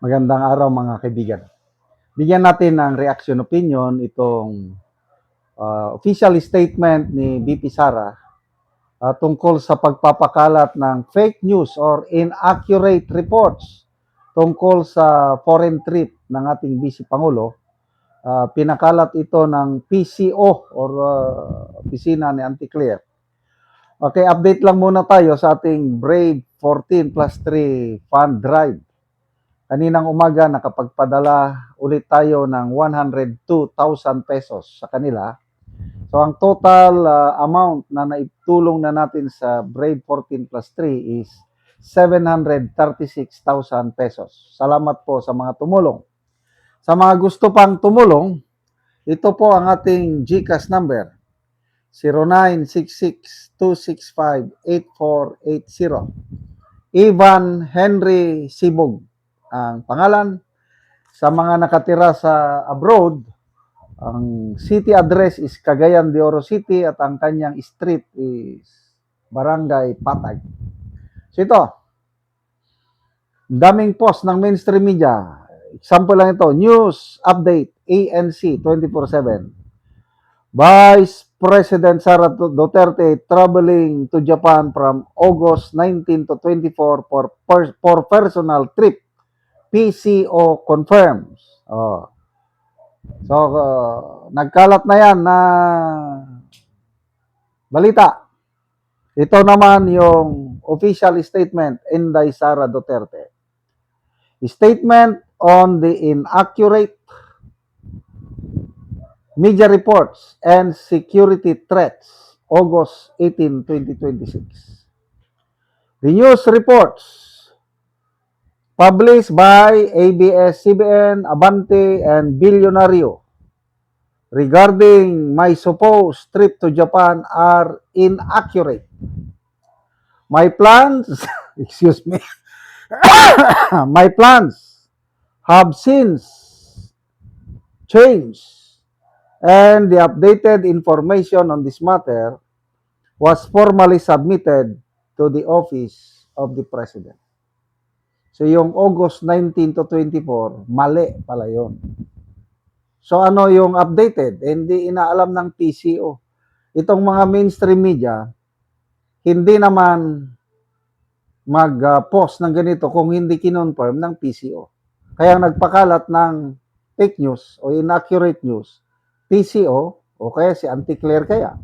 Magandang araw mga kaibigan. Bigyan natin ng reaction opinion itong official statement ni BP Sara tungkol sa pagpapakalat ng fake news or inaccurate reports tungkol sa foreign trip ng ating Vice Pangulo. Pinakalat ito ng PCO or Opisina ni Anti-Clear. Okay, update lang muna tayo sa ating Brave 14+3 fund drive. Kaninang umaga, nakapagpadala ulit tayo ng 102,000 pesos sa kanila. So, ang total amount na naitulong na natin sa Brave 14+3 is 736,000 pesos. Salamat po sa mga tumulong. Sa mga gusto pang tumulong, ito po ang ating GCash number, 0966-265-8480. Ivan Henry Sibog ang pangalan. Sa mga nakatira sa abroad, ang city address is Cagayan de Oro City at ang kanyang street is Barangay Patag. So ito, daming post ng mainstream media. Example lang ito, news update, ANC 24/7. Vice President Sara Duterte traveling to Japan from August 19 to 24 for personal trip. PCO confirms. Oh. So, nagkalat na yan na balita. Ito naman yung official statement, Inday Sara Duterte. Statement on the inaccurate media reports and security threats, August 18, 2026. The news reports published by ABS-CBN, Abante, and Billionario regarding my supposed trip to Japan are inaccurate. My plans, excuse me, my plans have since changed, and the updated information on this matter was formally submitted to the office of the President. So yung August 19 to 24, mali pala yun. So ano yung updated? Hindi inaalam ng PCO. Itong mga mainstream media, hindi naman mag-post ng ganito kung hindi kinonfirm ng PCO. Kaya nagpakalat ng fake news o inaccurate news, PCO o kaya si Anti-Clear kaya.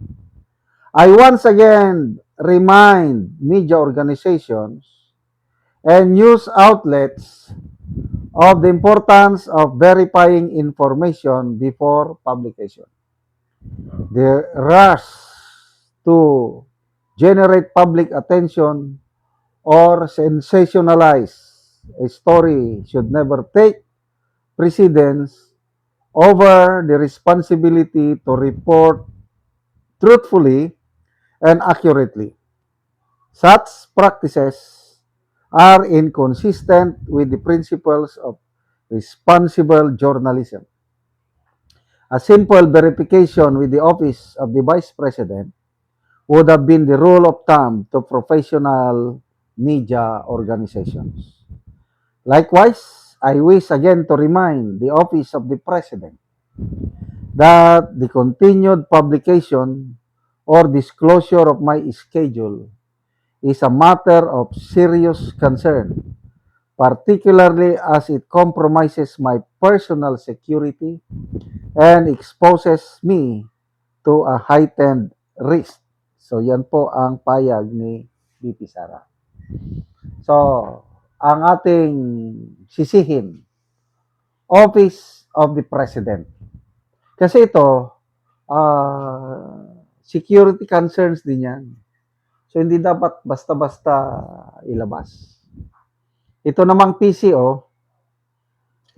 I once again remind media organizations and news outlets of the importance of verifying information before publication. The rush to generate public attention or sensationalize a story should never take precedence over the responsibility to report truthfully and accurately. Such practices are inconsistent with the principles of responsible journalism. A simple verification with the office of the Vice President would have been the rule of thumb to professional media organizations. Likewise, I wish again to remind the office of the President that the continued publication or disclosure of my schedule is a matter of serious concern, particularly as it compromises my personal security and exposes me to a heightened risk. So yan po ang payag ni BP Sara. So, ang ating sisihin, Office of the President. Kasi ito, security concerns din yan. So, hindi dapat basta-basta ilabas. Ito namang PCO,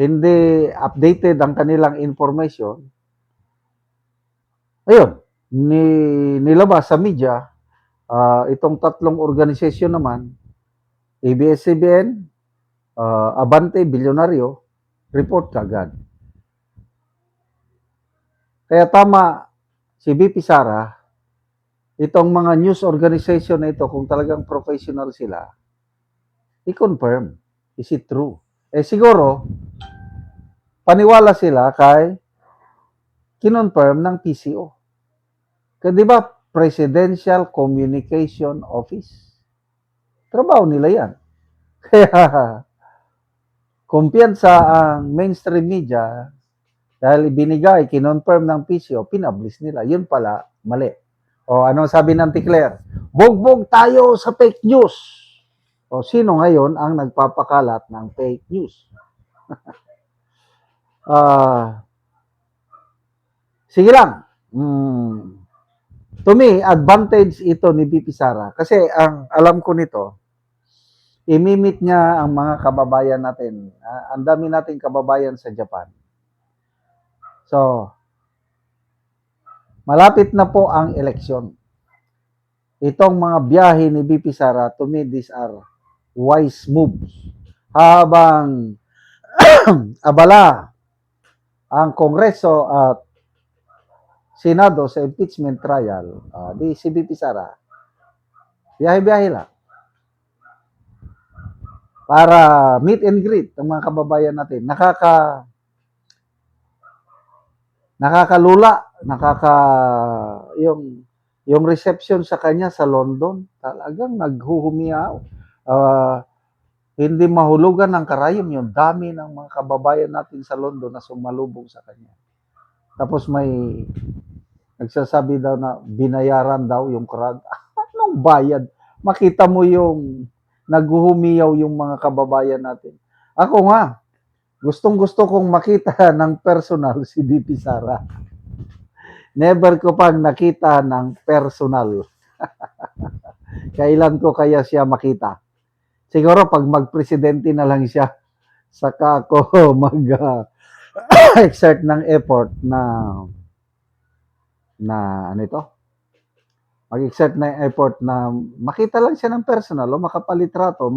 hindi updated ang kanilang information. Ayun, nilabas sa media, itong tatlong organisasyon naman, ABS-CBN, Abante, Billionario, report kagad. Kaya tama si BP Sara, itong mga news organization na ito, kung talagang professional sila, i-confirm, is it true? siguro, paniwala sila kay kinonfirm ng PCO. Kaya di ba, Presidential Communication Office. Trabaho nila yan. Kaya, kumpiyansa ang mainstream media dahil ibinigay, kinonfirm ng PCO, pinablis nila. Yun pala, mali. O ano sabi ng Ticler? Bugbog tayo sa fake news. O sino ngayon ang nagpapakalat ng fake news? Sige lang. To me, advantage ito ni BP Sara. Kasi ang alam ko nito, imimit niya ang mga kababayan natin. Ang dami nating kababayan sa Japan. So, malapit na po ang eleksyon. Itong mga biyahe ni BP Sara, to me, these are wise moves. Habang abala ang Kongreso at Senado sa impeachment trial, di si BP Sara, biyahe-biyahe lang. Para meet and greet ng mga kababayan natin. Nakakalula, yung reception sa kanya sa London, talagang naghuhumiyaw. Hindi mahulugan ng karayom yung dami ng mga kababayan natin sa London na sumalubong sa kanya. Tapos may nagsasabi daw na binayaran daw yung crowd. Anong bayad? Makita mo yung naghuhumiyaw yung mga kababayan natin. Ako nga, gustong-gusto kong makita ng personal si BP Sara. Never ko pang nakita ng personal. Kailan ko kaya siya makita? Siguro pag mag-presidente na lang siya, saka ako mag-exert ng effort na ano ito? Mag-exert ng effort na makita lang siya ng personal o makapalitrato,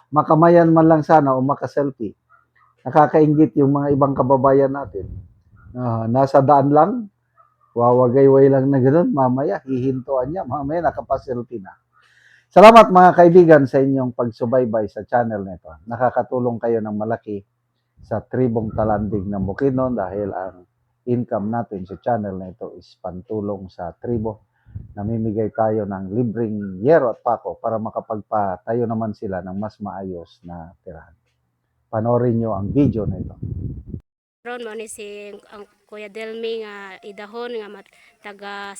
makamayan man lang sana o makaselfie. Nakakaingit yung mga ibang kababayan natin. Nasa daan lang, wawagayway lang na gano'n, mamaya hihintuan niya, mamaya nakapaselfie na. Salamat mga kaibigan sa inyong pagsubaybay sa channel nito. Nakakatulong kayo ng malaki sa tribong talandig ng Bukidnon dahil ang income natin sa channel na ito is pantulong sa tribo. Namimigay tayo ng libreng yero at pako para makapagpatayo naman sila ng mas maayos na tirahan. Panoorin nyo ang video na ito. Ron mo ni si ang Kuya Delmi nga idahon nga taga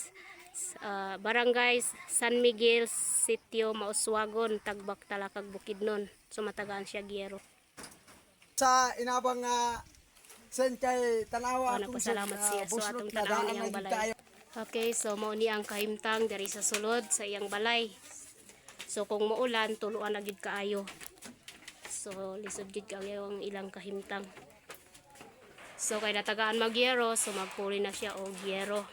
barangay San Miguel, Sitio Mauswagon, Tagbak, Talakag, Bukidnon. So matagaan siya Giero. Sa inabang nga sen kay tanawa akong Nagpasalamat siya. So atong busnot na tanawon daan iyang na balay. tayo. Okay, so mao ni ang kahimtang dari sa sulod sa iyang balay. So kung muulan, tuluan na gid kaayo. So lisod gid kaayo ang ilang kahimtang. So kay natagaan magyero, so magpuli na siya og yero.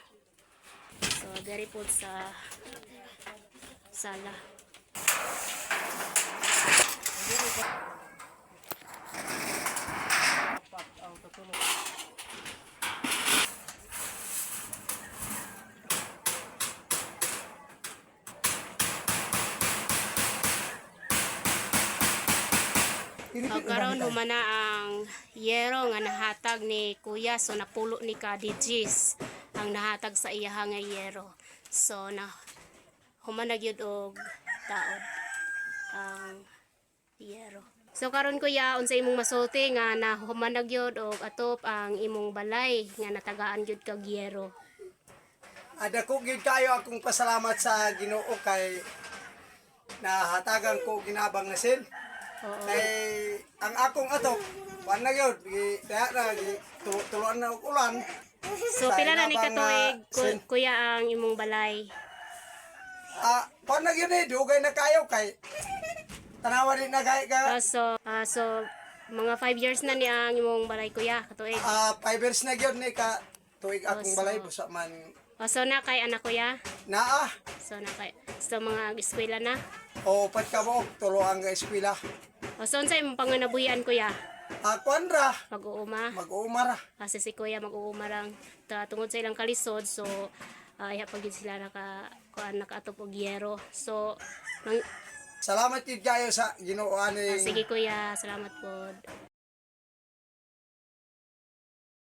So very po sa sala. Karon humana ang yero nga nahatag ni Kuya, so napulo ni Kadijis ang nahatag sa iyaha nga yero. So na humana gyud og taod ang yero. So karon Kuya, unsa imong masulti nga nahumanag gyud og atop ang imong balay nga natagaan gyud kag yero. Dako gid kayo akong pasalamat sa Ginoo kay nahatagan ko ginabang na sin. Oo. Kay ang akong ato wan na gyud kaya na tuluan na og ulan. So Sa pila na ni inabang, katuig Kuya ang imong balay? Wan na gyud dugay na kayo kay tanawa din na kay ka. So mga 5 years na ni ang imong balay Kuya katuig. 5 years na gyud ni ka tuig akong balay busa man So na kay anak Kuya? naa. So na kay mga eskwela na? O pat ka mo tuluan nga eskwela. So unsa imong panganabuhian Kuya? Kuan ra Mag-uuma? mag-uumara. Kasi si Kuya mag-uuma lang tungod sa ilang kalisod, so iha pagid sila nakaatop og yero. So Salamat gid kayo sa Ginoo Ah, aning sige kuya, salamat po.